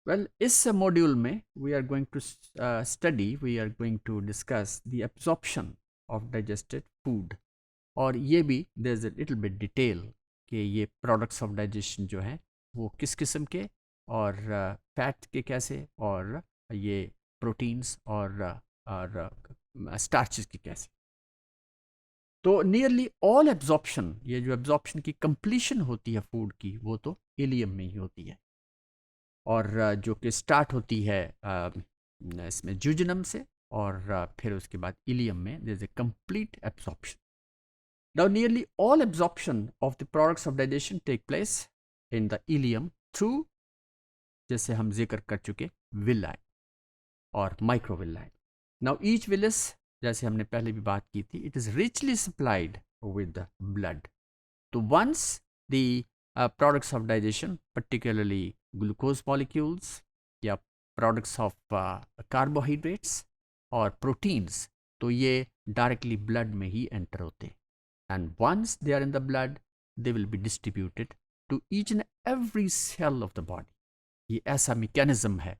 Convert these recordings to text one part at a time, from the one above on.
Well इस module में we are going to study, we are going to discuss the absorption of digested food. और ये भी there is a little bit detail कि ये products of digestion जो हैं वो किस किस्म के, और फैट के कैसे, और ये प्रोटीन्स और स्टार्चेस की कैसे। तो नियरली ऑल एब्जॉर्प्शन, ये जो एब्जॉर्प्शन की कंप्लीशन होती है फूड की, वो तो इलियम में ही होती है, और जो कि स्टार्ट होती है इसमें जूजनम से, और फिर उसके बाद इलियम में there is a complete absorption. Now, nearly all absorption of the products of digestion take place in the ileum through, जैसे हम जिक्र कर चुके, villi और microvilli. Now, each villus, जैसे हमने पहले भी बात की थी, it is richly supplied with the blood. So once the products of digestion, particularly glucose molecules या products of carbohydrates और proteins, तो ये directly blood में ही enter होते हैं, and once they are in the blood they will be distributed to each and every cell of the body. ये ऐसा mechanism है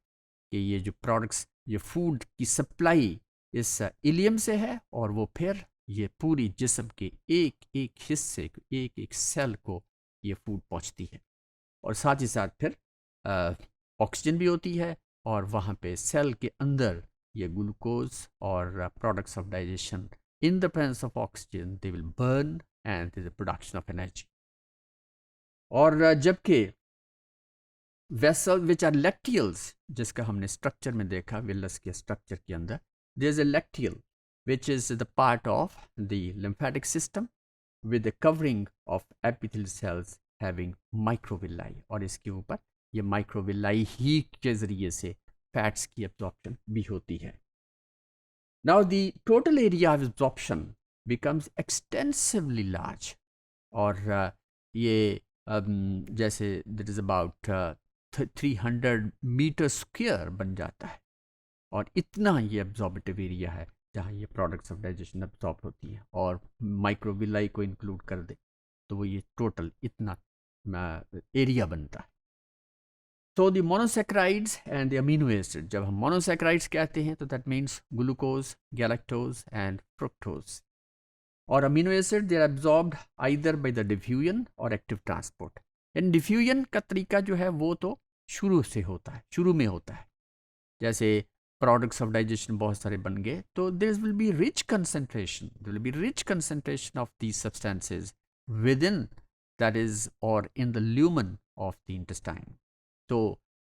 कि ये जो products, ये food की supply इस इलियम से है, और वो फिर ये पूरी जिस्म के एक एक हिस्से, एक एक सेल को ये फूड पहुंचती है, और साथ ही साथ फिर ऑक्सीजन भी होती है, और वहाँ पे सेल के अंदर ये ग्लूकोज और products of digestion in the presence of oxygen they will burn and there is a production of energy. और जबकि वेसल विच आर लैक्टियल्स, जिसका हमने स्ट्रक्चर में देखा, विलस के स्ट्रक्चर के अंदर there is a lacteal which is the part of the lymphatic system with the covering of epithelial cells having microvilli, और इसके ऊपर ये microvilli ही के ज़रिए से फैट्स की एब्जॉर्प्शन भी होती है. Now the total area of absorption becomes extensively large, और ये जैसे that is about 300 metre square बन जाता है, और इतना ये एब्जॉर्बेटिव एरिया है जहाँ ये प्रोडक्ट्स ऑफ डाइजेशन एब्जॉर्ब होती हैं, और माइक्रोविलाई को इंक्लूड कर दे तो वो ये टोटल इतना एरिया बनता है. तो the monosaccharides and the amino acid, जब हम मोनोसेक्राइड्स कहते हैं तो that means glucose, galactose and fructose, और amino acid they are absorbed either by the diffusion और एक्टिव ट्रांसपोर्ट. इन डिफ्यूजन का तरीका जो है वो तो शुरू से होता है, शुरू में होता है, जैसे प्रोडक्ट्स ऑफ डाइजेशन बहुत सारे बन गए तो there will be rich concentration, there will be rich concentration of these substances within, that is और in the lumen of the intestine. So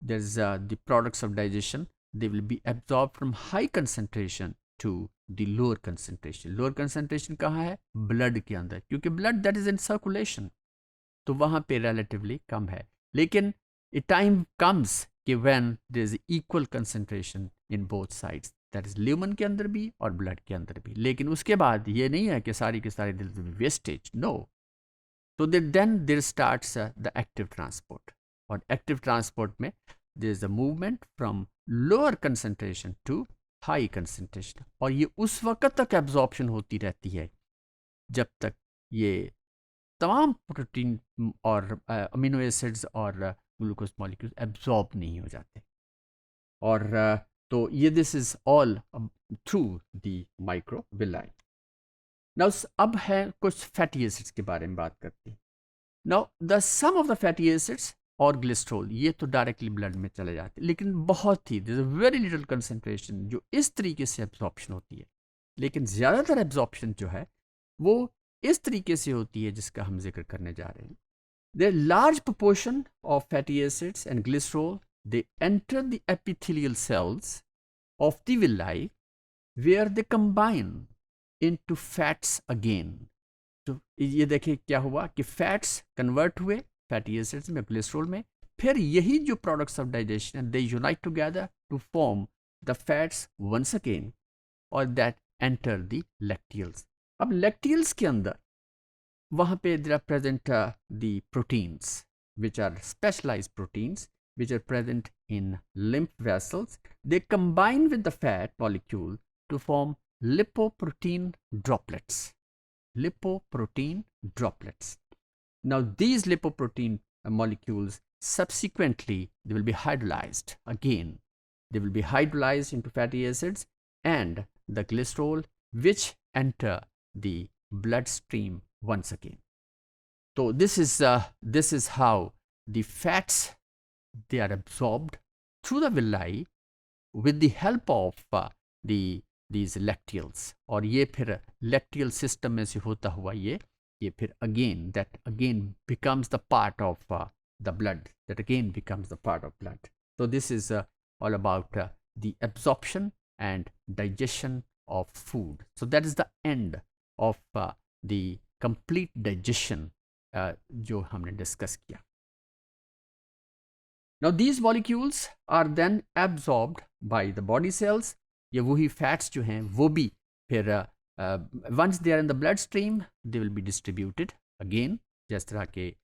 there's the products of digestion, they will be absorbed from high concentration to the lower concentration. Lower concentration कहाँ है? Blood के अंदर, क्योंकि blood that is in circulation, तो वहाँ पे relatively कम है. लेकिन a time comes कि when there is equal concentration in both sides, that is lumen के अंदर भी और blood के अंदर भी. लेकिन उसके बाद ये नहीं है कि सारी के सारी there will be wastage, no. So then there starts the active transport. और एक्टिव ट्रांसपोर्ट में there is a movement from lower concentration to high concentration, और ये उस वक्त तक एब्जॉर्प्शन होती रहती है जब तक ये तमाम प्रोटीन और अमीनो एसिड्स और ग्लूकोज मॉलिक्यूल्स एब्जॉर्ब नहीं हो जाते. और तो ये this is all through the microvilli. Now अब है कुछ फैटी एसिड्स के बारे में बात करते हैं. Now the sum of the fatty acids और ग्लिस्ट्रोल, ये तो डायरेक्टली ब्लड में चले जाते हैं, लेकिन बहुत ही वेरी लिटिल कंसंट्रेशन जो इस तरीके से एब्जॉर्प्शन होती है. लेकिन ज़्यादातर एब्जॉर्प्शन जो है वो इस तरीके से होती है जिसका हम जिक्र करने जा रहे हैं. There large proportion of fatty acids and glycerol they enter the epithelial cells of the villi where they combine into fats again. तो ये देखिए क्या हुआ कि फैट्स कन्वर्ट हुए फैटी एसिड्स में, ग्लिसरॉल में, फिर यही जो products of digestion they unite together to form the fats once again, और दैट एंटर द लैक्टियल्स. अब लैक्टियल्स के अंदर वहाँ पे there are present the proteins which are specialised proteins which are present in lymph vessels. They combine with the fat molecule to form lipoprotein droplets. Lipoprotein droplets. Now these lipoprotein molecules subsequently they will be hydrolyzed again. They will be hydrolyzed into fatty acids and the glycerol, which enter the bloodstream once again. So this is how the fats, they are absorbed through the villi with the help of these lacteals. और ये फिर lacteal system में से होता हुआ ये फिर again becomes the part of the blood, that again becomes the part of blood. So this is all about the absorption and digestion of food. So that is the end of the complete digestion जो हमने discuss किया. Now these molecules are then absorbed by the body cells. ये वही fats जो हैं वो भी फिर once they are in the bloodstream they will be distributed again. जिस तरह के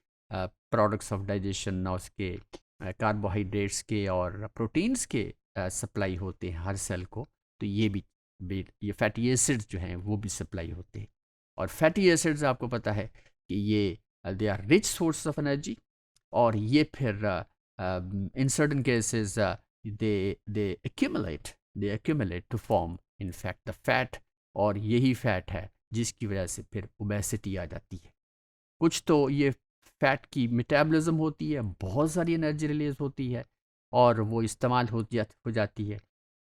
products of digestion ना उसके carbohydrates के और proteins के supply होते हैं हर cell को, तो ये fatty acids जो हैं वो भी supply होते हैं. और fatty acids आपको पता है कि ये they are rich source of energy, और ये फिर in certain cases they accumulate to form in fact the fat, और यही फैट है जिसकी वजह से फिर ओबेसिटी आ जाती है. कुछ तो ये फैट की मेटाबॉलिज्म होती है, बहुत सारी एनर्जी रिलीज होती है और वो इस्तेमाल हो जाती है,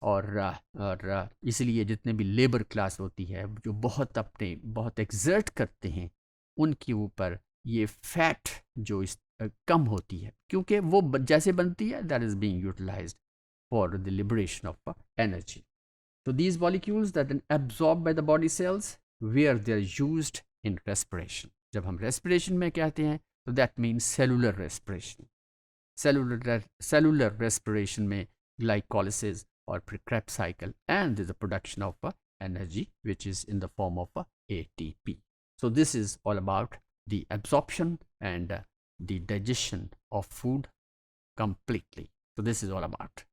और इसलिए जितने भी लेबर क्लास होती है जो बहुत एक्सर्ट करते हैं उनके ऊपर ये फैट जो कम होती है, क्योंकि वो जैसे बनती है that is being utilised for the liberation of energy. So these molecules that then absorbed by the body cells where they are used in respiration. जब हम respiration में कहते हैं तो that means cellular respiration. Cellular respiration में glycolysis or Krebs cycle, and there's a production of energy which is in the form of ATP. So this is all about the absorption and the digestion of food completely. So this is all about.